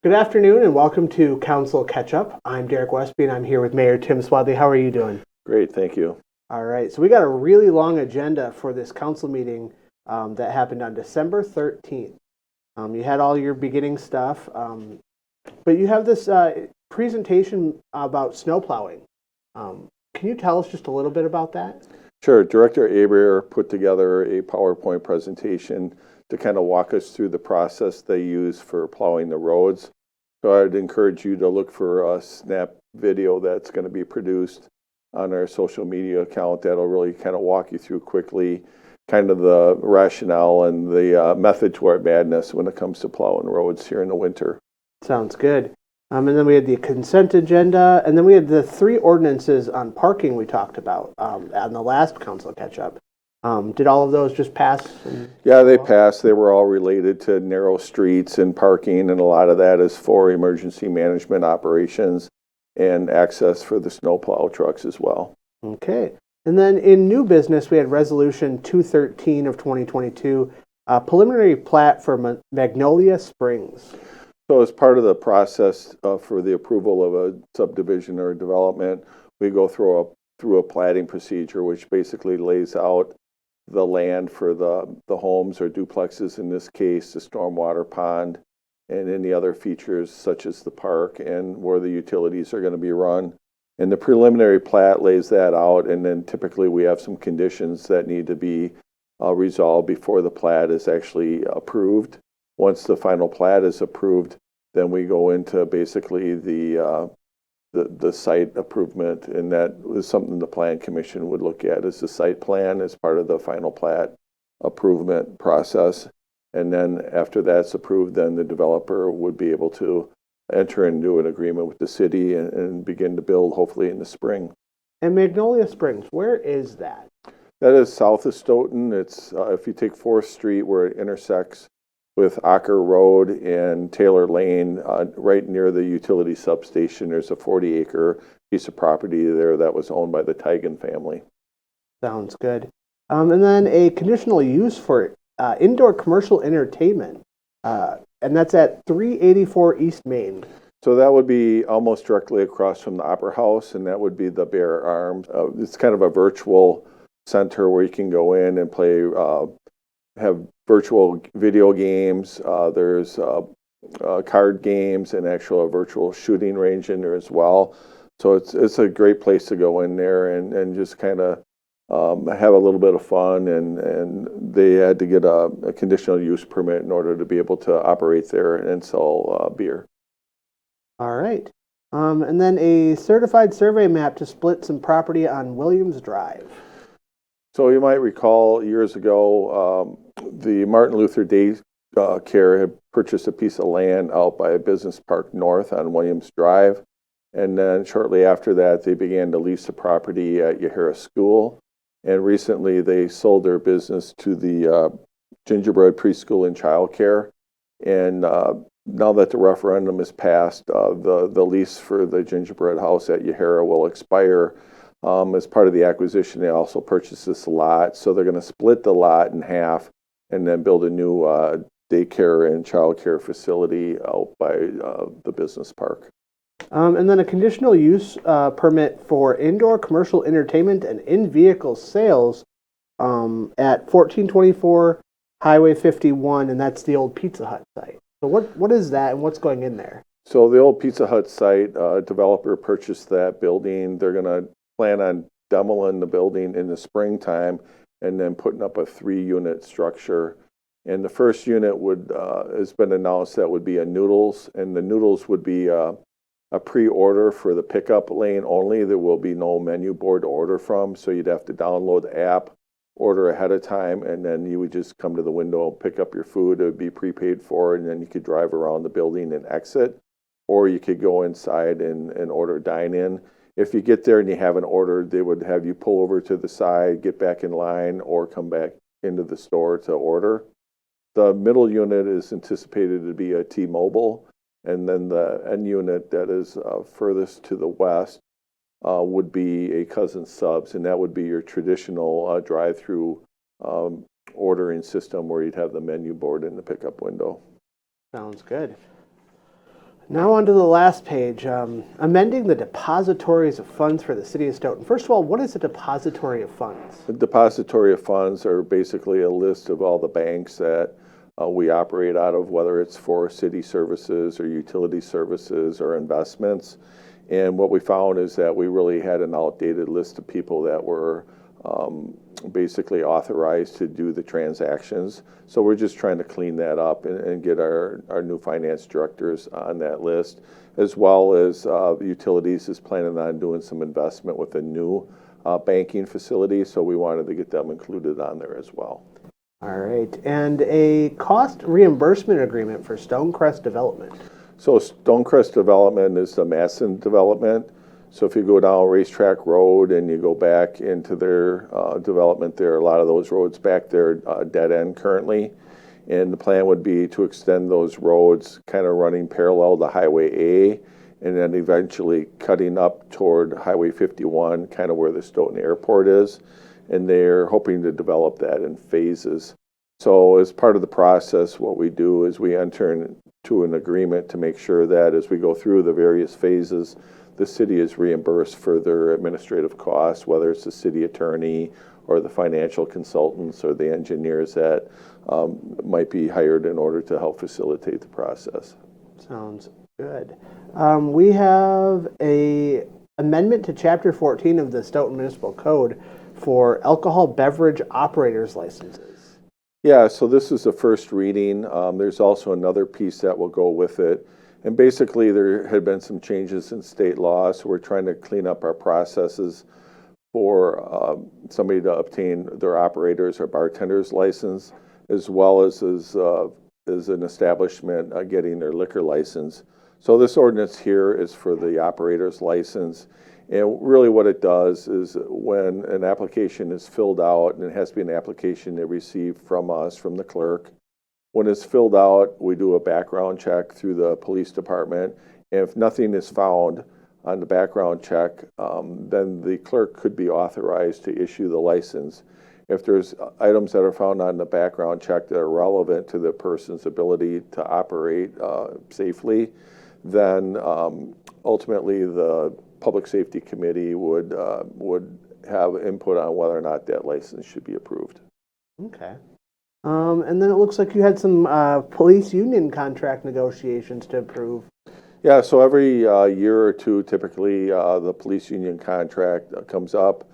Good afternoon and welcome to Council Catch Up. I'm Derek Westby and I'm here with Mayor Tim Swadley. How are you doing? Great, thank you. All right, so we got a really long agenda for this council meeting that happened on December 13th. You had all your beginning stuff, but you have this presentation about snow plowing. Can you tell us just a little bit about that? Sure, Director Aber put together a PowerPoint presentation to kind of walk us through the process they use for plowing the roads. So I'd encourage you to look for a snap video that's going to be produced on our social media account that'll really kind of walk you through quickly kind of the rationale and the method to our madness when it comes to plowing roads here in the winter. Sounds good. And then we had the consent agenda, and then we had the 3 ordinances on parking we talked about on the last council catch-up. Did all of those just pass? Yeah, they passed. They were all related to narrow streets and parking, and a lot of that is for emergency management operations and access for the snowplow trucks as well. Okay. And then in new business, we had Resolution 213 of 2022, preliminary plat for Magnolia Springs. So as part of the process for the approval of a subdivision or development, we go through a platting procedure, which basically lays out the land for the homes or duplexes, in this case, the stormwater pond, and any other features such as the park and where the utilities are going to be run. And the preliminary plat lays that out, and then typically we have some conditions that need to be resolved before the plat is actually approved. Once the final plat is approved, then we go into basically the site improvement, and that was something the Plan Commission would look at as the site plan as part of the final plat approval process. And then after that's approved, then the developer would be able to enter into an agreement with the city and begin to build hopefully in the spring. And Magnolia Springs, where is that? That is south of Stoughton. It's if you take 4th Street where it intersects with Ocker Road and Taylor Lane, right near the utility substation. There's a 40-acre piece of property there that was owned by the Tigan family. Sounds good. And then a conditional use for indoor commercial entertainment, and that's at 384 East Main. So that would be almost directly across from the Opera House, and that would be the Bear Arms. It's kind of a virtual center where you can go in and play, have virtual video games. There's card games and actual virtual shooting range in there as well. So it's a great place to go in there and just kind of have a little bit of fun. And they had to get a conditional use permit in order to be able to operate there and sell beer. All right. And then a certified survey map to split some property on Williams Drive. So you might recall years ago, the Martin Luther Day Care had purchased a piece of land out by a business park north on Williams Drive. And then shortly after that, they began to lease the property at Yahara School. And recently they sold their business to the Gingerbread Preschool and Child Care. And now that the referendum is passed, the lease for the Gingerbread House at Yahara will expire. As part of the acquisition, they also purchased this lot. So they're going to split the lot in half and then build a new daycare and childcare facility out by the business park. And then a conditional use permit for indoor commercial entertainment and in-vehicle sales at 1424 Highway 51, and that's the old Pizza Hut site. So what is that and what's going in there? So the old Pizza Hut site, developer purchased that building. They're going to plan on demoing the building in the springtime and then putting up a 3-unit structure. And the first unit has been announced that would be a noodles, and the noodles would be a pre-order for the pickup lane only. There will be no menu board to order from, so you'd have to download the app, order ahead of time, and then you would just come to the window, pick up your food. It would be prepaid for, and then you could drive around the building and exit, or you could go inside and order dine-in. If you get there and you haven't ordered, they would have you pull over to the side, get back in line, or come back into the store to order. The middle unit is anticipated to be a T-Mobile, and then the end unit that is furthest to the west would be a Cousin Subs, and that would be your traditional drive-through ordering system where you'd have the menu board in the pickup window. Sounds good. Now on to the last page, amending the depositories of funds for the city of Stoughton. First of all, what is a depository of funds? The depository of funds are basically a list of all the banks that we operate out of, whether it's for city services or utility services or investments. And what we found is that we really had an outdated list of people that were basically authorized to do the transactions. So we're just trying to clean that up and get our new finance directors on that list, as well as the utilities is planning on doing some investment with a new banking facility. So we wanted to get them included on there as well. All right. And a cost reimbursement agreement for Stonecrest Development. So Stonecrest Development is the Masson development. So if you go down Racetrack Road and you go back into their development there, a lot of those roads back there dead end currently. And the plan would be to extend those roads kind of running parallel to Highway A and then eventually cutting up toward Highway 51, kind of where the Stoughton Airport is. And they're hoping to develop that in phases. So as part of the process, what we do is we enter into an agreement to make sure that as we go through the various phases, the city is reimbursed for their administrative costs, whether it's the city attorney or the financial consultants or the engineers that might be hired in order to help facilitate the process. Sounds good. We have a amendment to Chapter 14 of the Stoughton Municipal Code for alcohol beverage operators licenses. Yeah, so this is the first reading. There's also another piece that will go with it. And basically, there had been some changes in state law, so we're trying to clean up our processes for somebody to obtain their operator's or bartender's license, as well as an establishment getting their liquor license. So this ordinance here is for the operator's license. And really what it does is when an application is filled out, and it has to be an application they receive from us, from the clerk, when it's filled out, we do a background check through the police department. And if nothing is found on the background check, then the clerk could be authorized to issue the license. If there's items that are found on the background check that are relevant to the person's ability to operate safely, then ultimately the Public Safety Committee would have input on whether or not that license should be approved. Okay. And then it looks like you had some police union contract negotiations to approve. Yeah, so every year or two, typically the police union contract comes up.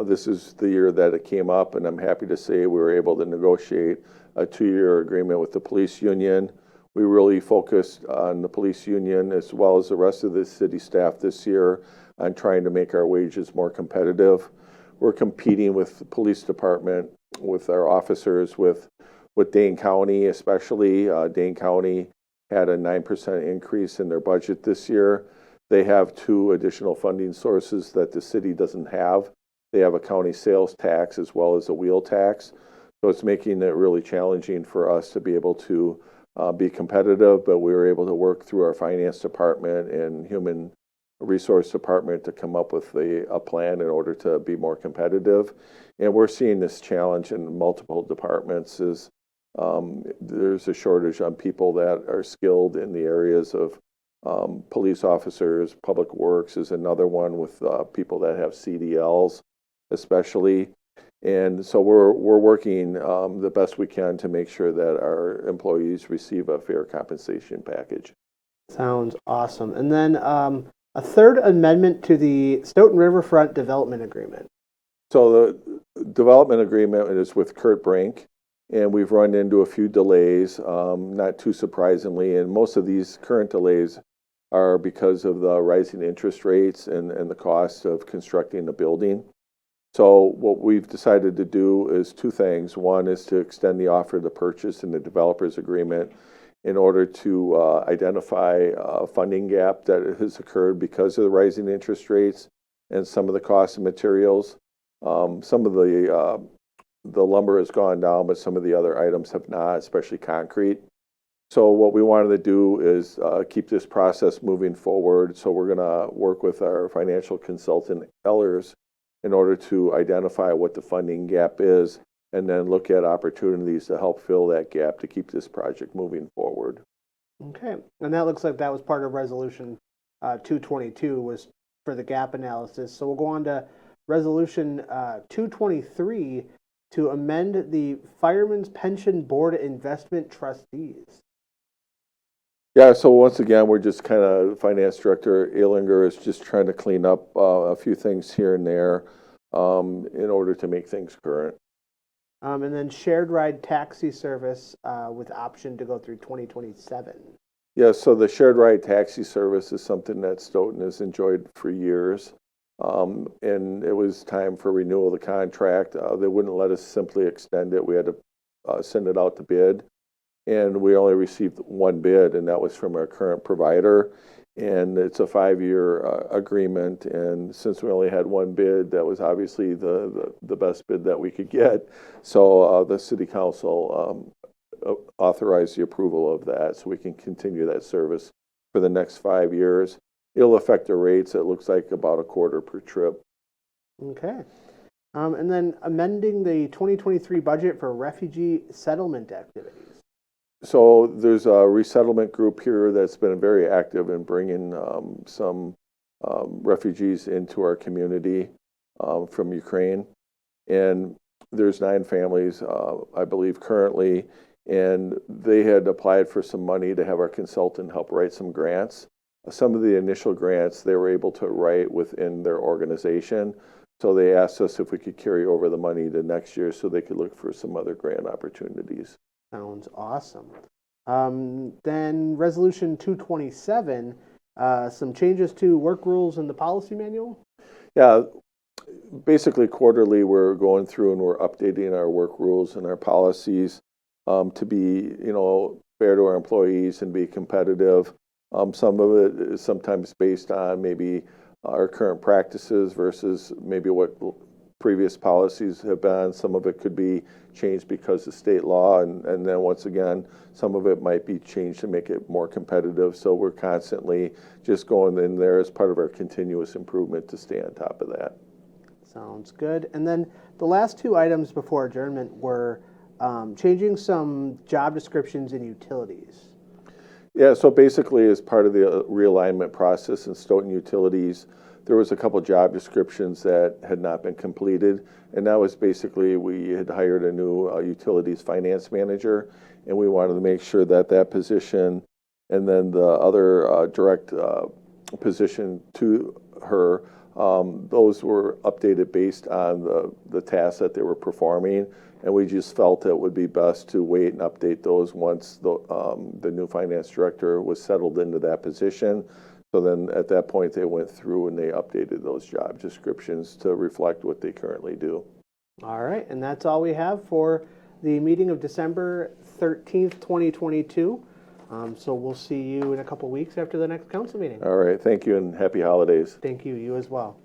This is the year that it came up, and I'm happy to say we were able to negotiate a 2-year agreement with the police union. We really focused on the police union as well as the rest of the city staff this year on trying to make our wages more competitive. We're competing with the police department, with our officers, with Dane County especially. Dane County had a 9% increase in their budget this year. They have 2 additional funding sources that the city doesn't have. They have a county sales tax as well as a wheel tax. So it's making it really challenging for us to be able to be competitive, but we were able to work through our finance department and human resource department to come up with a plan in order to be more competitive. And we're seeing this challenge in multiple departments is there's a shortage on people that are skilled in the areas of police officers. Public Works is another one with people that have CDLs especially. And so we're working the best we can to make sure that our employees receive a fair compensation package. Sounds awesome. And then a third amendment to the Stoughton Riverfront Development Agreement. So the development agreement is with Kurt Brink, and we've run into a few delays, not too surprisingly. And most of these current delays are because of the rising interest rates and the cost of constructing the building. So what we've decided to do is 2 things. One is to extend the offer to purchase in the developer's agreement in order to identify a funding gap that has occurred because of the rising interest rates and some of the cost of materials. Some of the lumber has gone down, but some of the other items have not, especially concrete. So what we wanted to do is keep this process moving forward. So we're going to work with our financial consultant, Ellers, in order to identify what the funding gap is and then look at opportunities to help fill that gap to keep this project moving forward. Okay, and that looks like that was part of Resolution 222 was for the gap analysis. So we'll go on to Resolution 223 to amend the Fireman's Pension Board Investment Trustees. Yeah, so once again, we're just kind of, Finance Director Ehlinger is just trying to clean up a few things here and there in order to make things current. And then shared ride taxi service with option to go through 2027. Yeah, so the shared ride taxi service is something that Stoughton has enjoyed for years. And it was time for renewal of the contract. They wouldn't let us simply extend it. We had to send it out to bid. And we only received one bid, and that was from our current provider. And it's a 5-year agreement. And since we only had one bid, that was obviously the best bid that we could get. So the city council authorized the approval of that, so we can continue that service for the next 5 years. It'll affect the rates. It looks like about a quarter per trip. Okay. And then amending the 2023 budget for refugee settlement activities. So there's a resettlement group here that's been very active in bringing some refugees into our community from Ukraine. And there's 9 families, I believe, currently, and they had applied for some money to have our consultant help write some grants. Some of the initial grants they were able to write within their organization. So they asked us if we could carry over the money to next year so they could look for some other grant opportunities. Sounds awesome. Then Resolution 227, some changes to work rules in the policy manual. Yeah, basically quarterly we're going through and we're updating our work rules and our policies to be, fair to our employees and be competitive. Some of it is sometimes based on maybe our current practices versus maybe what previous policies have been. Some of it could be changed because of state law, and then once again, some of it might be changed to make it more competitive. So we're constantly just going in there as part of our continuous improvement to stay on top of that. Sounds good. And then the last 2 items before adjournment were changing some job descriptions in utilities. Yeah, so basically as part of the realignment process in Stoughton Utilities, there was a couple job descriptions that had not been completed, and that was basically we had hired a new utilities finance manager, and we wanted to make sure that that position and then the other direct position to her, those were updated based on the tasks that they were performing, and we just felt it would be best to wait and update those once the new finance director was settled into that position. So then at that point, they went through and they updated those job descriptions to reflect what they currently do. All right, and that's all we have for the meeting of December 13th, 2022. So we'll see you in a couple weeks after the next council meeting. All right, thank you and happy holidays. Thank you, you as well.